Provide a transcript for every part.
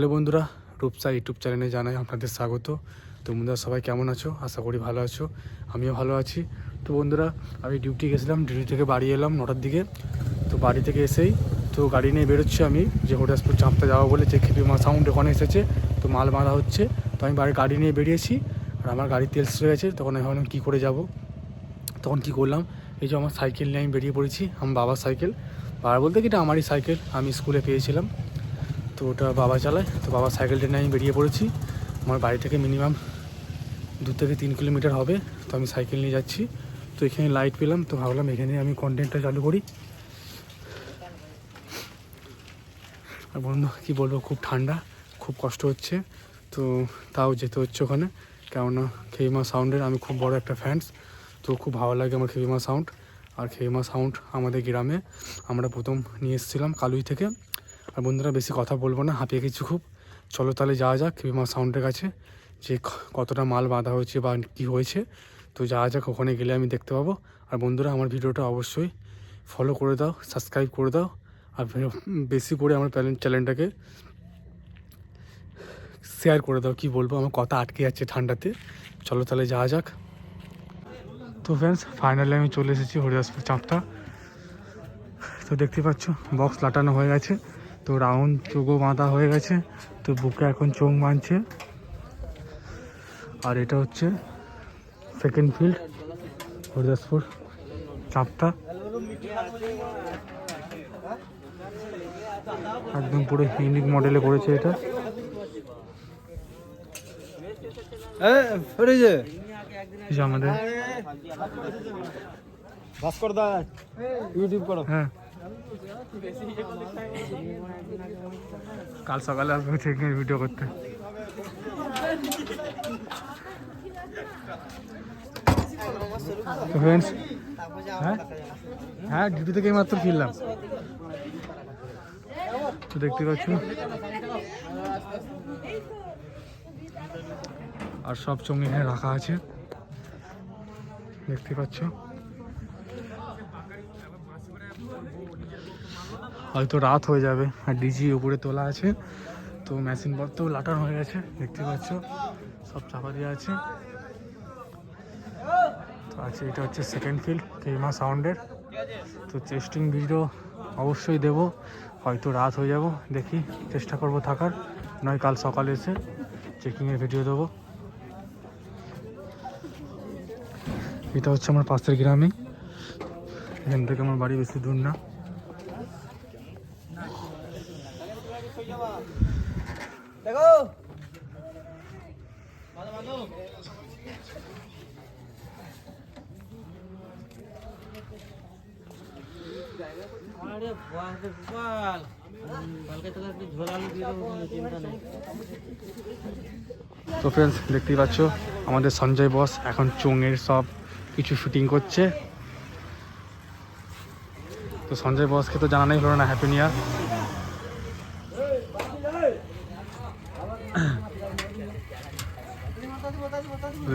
Hello বন্ধুরা, Rupsa YouTube চ্যানেলে জানাই আপনাদের স্বাগত। তো বন্ধুরা সবাই কেমন আছো? আশা করি ভালো আছো, আমিও ভালো আছি। তো বন্ধুরা আমি ডিউটি গেছিলাম, ডিউটি থেকে বাড়ি এলাম 9টার দিকে। তো বাড়ি থেকে এসেই তো গাড়ি নিয়ে বেরোচ্ছি আমি, যে হরিদাসপুর চাঁপতে যাবো বলে, যে খেপি সাউন্ড ওখানে এসেছে, তো মাল বাঁধা হচ্ছে। তো আমি বাড়ির গাড়ি নিয়ে বেরিয়েছি, আর আমার গাড়ি তেল শেষ হয়ে গেছে। তখন আমি ভাবলাম কী করে যাব। তখন কী করলাম, এই যে আমার সাইকেল নিয়ে আমি বেরিয়ে পড়েছি। আমার বাবার সাইকেল, বাবার বলতে কি এটা আমারই সাইকেল, আমি স্কুলে পেয়েছিলাম। তো ওটা বাবা চালায়। তো বাবার সাইকেলটা নিয়ে আমি বেরিয়ে পড়েছি। আমার বাড়ি থেকে মিনিমাম 2 থেকে 3 কিলোমিটার হবে। তো আমি সাইকেল নিয়ে যাচ্ছি। তো এখানে লাইট পেলাম, তো ভাবলাম এখানে আমি কন্টেন্টটা চালু করি। আর বন্ধু কী বলবো, খুব ঠান্ডা, খুব কষ্ট হচ্ছে। তো তাও যেতে হচ্ছে ওখানে, কেননা খেইমা সাউন্ডের আমি খুব বড় একটা ফ্যান্স। তো খুব ভালো লাগে আমার খেইমা সাউন্ড। আর খেইমা সাউন্ড আমাদের গ্রামে আমরা প্রথম নিয়ে এসেছিলাম কালুই থেকে। আর বন্ধুরা বেশি কথা বলবো না, হাঁপিয়ে গেছি খুব। চলো তাহলে যাওয়া যাক খেইমা সাউন্ডের কাছে, যে কতটা মাল বাঁধা হয়েছে বা কী হয়েছে। তো যাওয়া যাক, ওখানে গেলে আমি দেখতে পাবো। আর বন্ধুরা আমার ভিডিওটা অবশ্যই ফলো করে দাও, সাবস্ক্রাইব করে দাও। আর বেশি করে আমার চ্যানেলটাকে শেয়ার করে দাও। কি বলবো, আমার কথা আটকে যাচ্ছে ঠান্ডাতে। চলো তাহলে যাওয়া যাক। তো ফ্রেন্ডস ফাইনালি আমি চলে এসেছি হরিদাসপুর চাঁপটা। তো দেখতে পাচ্ছ বক্স লাটানো হয়ে গেছে, তো রাউন্ড চোখও বাঁধা হয়ে গেছে। তো বুকে এখন চোখ বাঁধছে। আর এটা হচ্ছে সেকেন্ড ফিল্ড হরিদাসপুর চাঁপটা। একদম পুরো ইউনিক মডেলে করেছে এটা। আমাদের ভাস্কর দা ইউটিউব করো। হ্যাঁ, কাল সকালে আসবে চেকিং ভিডিও করতে। ফ্রেন্ডস হ্যাঁ হ্যাঁ ডিউটি থেকে মাত্র ফিরলাম। তো দেখতে পাচ্ছ আর সব চোঙ এখানে রাখা আছে, দেখতে পাচ্ছ। হয়তো রাত হয়ে যাবে। আর ডিজি উপরে তোলা আছে, তো মেশিন পত্র লাটানো হয়ে গেছে, দেখতে পাচ্ছ সব চাপা দেওয়া আছে। তো আছে এটা হচ্ছে সেকেন্ড ফিল্ড খেইমা সাউন্ডের। তো টেস্টিং ভিডিও অবশ্যই দেব, হয়তো রাত হয়ে যাব, দেখি চেষ্টা করব থাকার, নয় কাল সকালে এসে চেকিংয়ের ভিডিও দেবো। এটা হচ্ছে আমার পাশের গ্রামে, এখান থেকে আমার বাড়ি বেশি দূর না। দেখো আরে বাস গোপাল, কালকে তোকে একটু ঝোলালি দিয়ে দেবো, কোনো চিন্তা নেই। তো ফ্রেন্ডস দেখতেই পাচ্ছ আমাদের সঞ্জয় বস এখন চোঙের সব কিছু শুটিং করছে। তো সঞ্জয় বসকে তো জানানোই হলো না, হ্যাপি নিউ ইয়ার।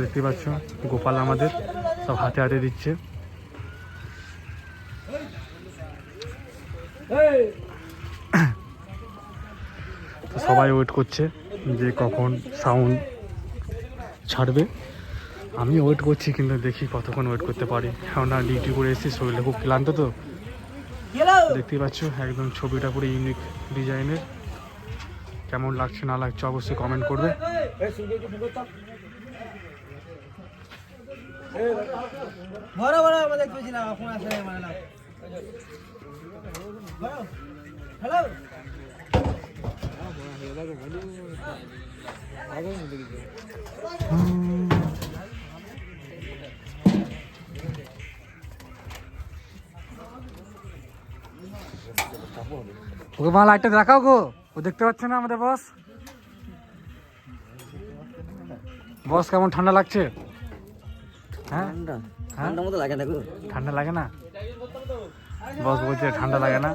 দেখতে পাচ্ছ গোপাল আমাদের সব হাতে হাতে দিচ্ছে। তো সবাই ওয়েট করছে যে কখন সাউন্ড ছাড়বে। আমি ওয়েট করছি, কিন্তু দেখি কতক্ষণ ওয়েট করতে পারি, কারণ না ডিউটি করে এসেছি, শরীরটা খুব ক্লান্ত। তো দেখতেই পাচ্ছ একদম ছবিটা পুরো ইউনিক ডিজাইনের। কেমন লাগছে না লাগছে অবশ্যই কমেন্ট করবে। বড় বড় আমরা দেখতেছিলাম এখন আসলে মানে না। হ্যালো ওকে মা লাইটটা দেখাও গো, ও দেখতে পাচ্ছে না আমাদের বস। বস কেমন ঠান্ডা লাগছে? হ্যাঁ ঠান্ডা মতো লাগে না গো। ঠান্ডা লাগে না, বস বলছে ঠান্ডা লাগে না।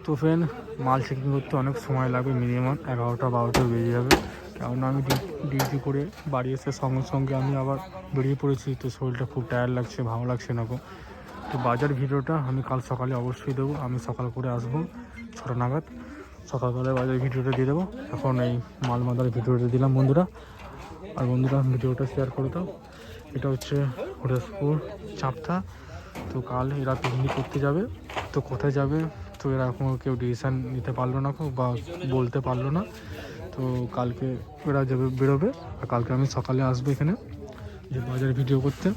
তো ফ্রেন্ড মাল চেকিং করতে অনেক সময় লাগবে, মিনিমাম 11টা 12টা বেজে যাবে, কেননা আমি ডিউটি করে বাড়ি এসে সঙ্গে সঙ্গে আমি আবার বেরিয়ে পড়েছি। তো শরীরটা খুব টায়ার্ড লাগছে, ভালো লাগছে না গো। তো বাজার ভিডিওটা আমি কাল সকালে অবশ্যই দেবো। আমি সকাল করে আসবো 6টা নাগাদ, সকালবেলায় বাজার ভিডিওটা দিয়ে দেবো। এখন এই মালমাদার ভিডিওটা দিলাম বন্ধুরা। আর বন্ধুরা ভিডিওটা শেয়ার করে দাও। এটা হচ্ছে হরিদাসপুর চাঁপথা। তো কাল এরা পিকনিক করতে যাবে। তো কোথায় যাবে তো এরা এখনও কেউ ডিসিশান নিতে পারলো না বা বলতে পারলো না। তো কালকে এরা যাবে, বেরোবে। আর কালকে আমি সকালে আসবো এখানে যে বাজার ভিডিও করতে।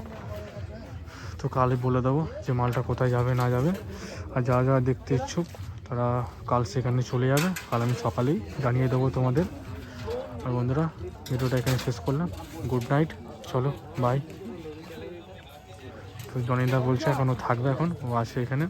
তো কালে বলে দেবো যে মালটা কোথায় যাবে না যাবে। আর যারা যারা দেখতে ইচ্ছুক তারা কাল সেখানে চলে যাবে। কাল আমি সকালেই জানিয়ে দেবো তোমাদের। আর বন্ধুরা ভিডিওটা এখানে শেষ করলাম। গুড নাইট, চলো বাই। তো জনিদা বলছে এখনও থাকবে, এখন ও আছে এখানে।